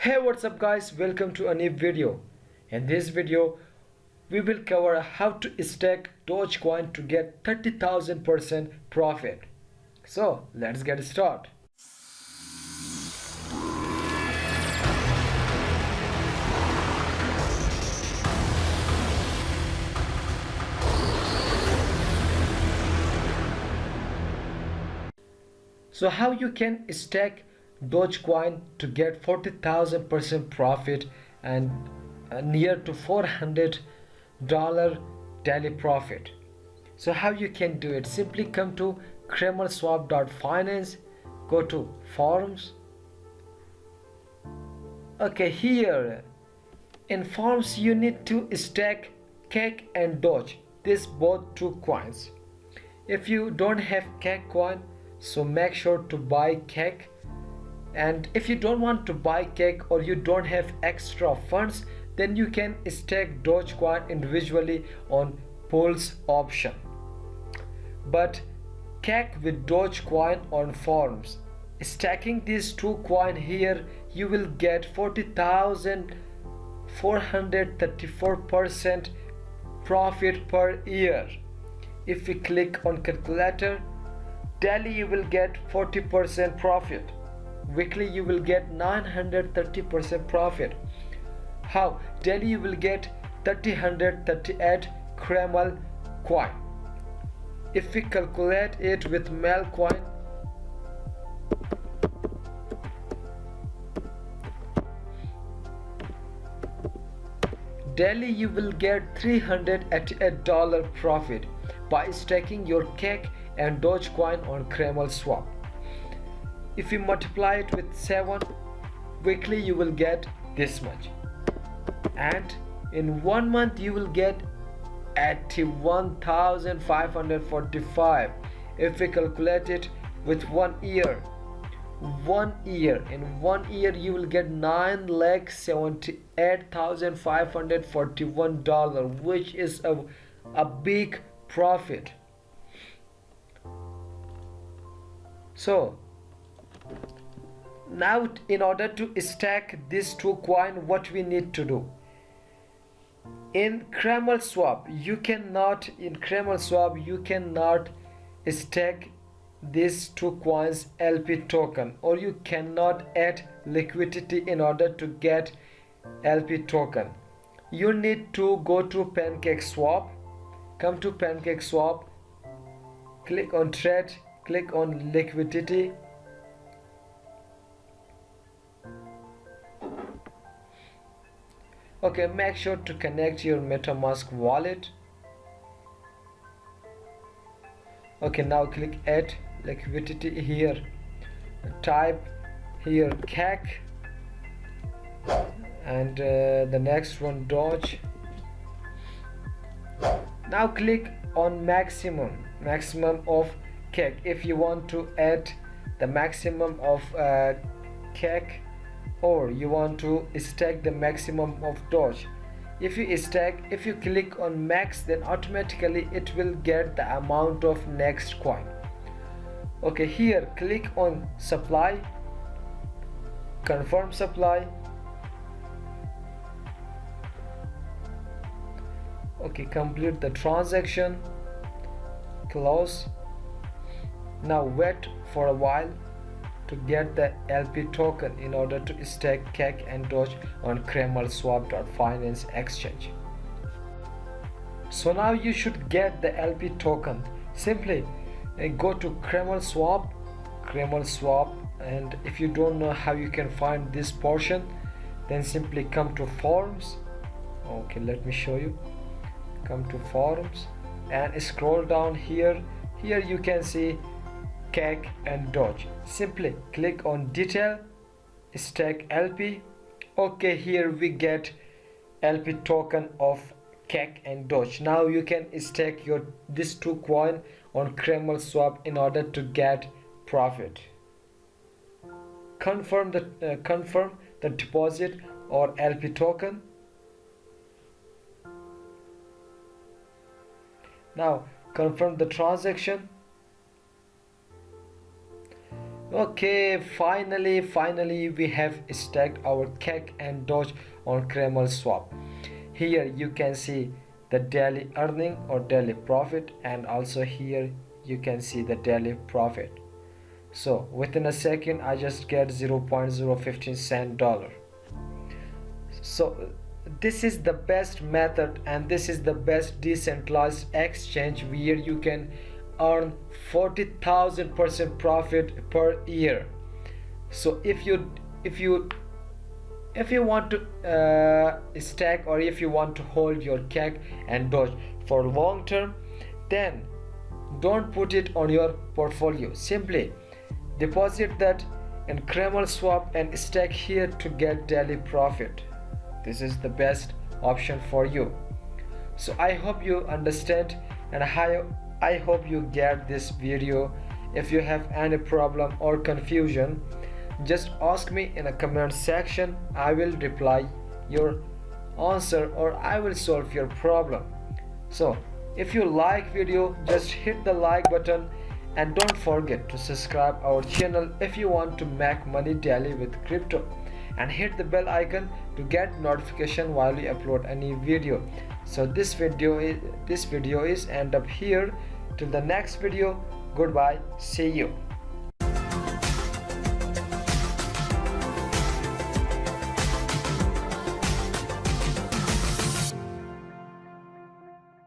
Hey, what's up guys, welcome to a new video. In this video we will cover how to stake Dogecoin to get 30,000% profit. So let's get started. So how you can stake Dogecoin to get 40,000% profit and near to $400 daily profit. So how you can do it? Simply come to CaramelSwap.finance, go to forums. Okay, here in forums you need to stake cake and Doge, these both two coins. If you don't have cake coin, so make sure to buy cake. And if you don't want to buy cake or you don't have extra funds, then you can stake Dogecoin individually on pools option. But cake with Dogecoin on forums, stacking these two coin here, you will get 40,434% profit per year. If we click on calculator, daily you will get 40% profit. Weekly you will get 930% profit. How? Daily you will get 338 Caramel coin. If we calculate it with Mel coin, daily you will get $388 profit by staking your cake and Dogecoin on CaramelSwap. If you multiply it with 7, weekly you will get this much, and in 1 month you will get 81,545. If we calculate it with 1 year, in 1 year you will get $978,541, which is a big profit. So now in order to stack these two coin, what we need to do? In CaramelSwap you cannot stack these two coins LP token, or you cannot add liquidity in order to get LP token. You need to go to Pancakeswap, come to Pancakeswap, click on trade, click on liquidity. Okay, make sure to connect your Metamask wallet. Okay, now click add liquidity here, type here cake, and the next one Doge. Now click on maximum of cake. If you want to add the maximum of cake, or you want to stack the maximum of Doge, if you click on max, then automatically it will get the amount of next coin. Okay, here click on supply, confirm supply. Okay, complete the transaction, close. Now wait for a while to get the LP token in order to stake cake and Doge on CaramelSwap.finance exchange. So now you should get the LP token. Simply go to CaramelSwap, and if you don't know how you can find this portion, then simply come to forums. Okay, let me show you. Come to forums and scroll down here. Here you can see cake and Doge. Simply click on detail, stake LP. Okay, here we get LP token of cake and Doge. Now you can stake these two coin on CaramelSwap in order to get profit. Confirm the deposit or LP token. Now confirm the transaction. Okay, finally we have staked our cake and Doge on CaramelSwap. Here you can see the daily earning or daily profit, and also here you can see the daily profit. So within a second I just get 0.015 cent dollar. So this is the best method, and this is the best decentralized exchange where you can earn 40,000% profit per year. So if you want to stack, or if you want to hold your cake and Doge for long term, then don't put it on your portfolio. Simply deposit that in CaramelSwap and stack here to get daily profit. This is the best option for you. So I hope you understand, and I hope you get this video. If you have any problem or confusion, just ask me in a comment section. I will reply your answer, or I will solve your problem. So if you like video, just hit the like button, and don't forget to subscribe our channel if you want to make money daily with crypto, and hit the bell icon to get notification while we upload any video. So this video is end up here. Till the next video, goodbye, see you.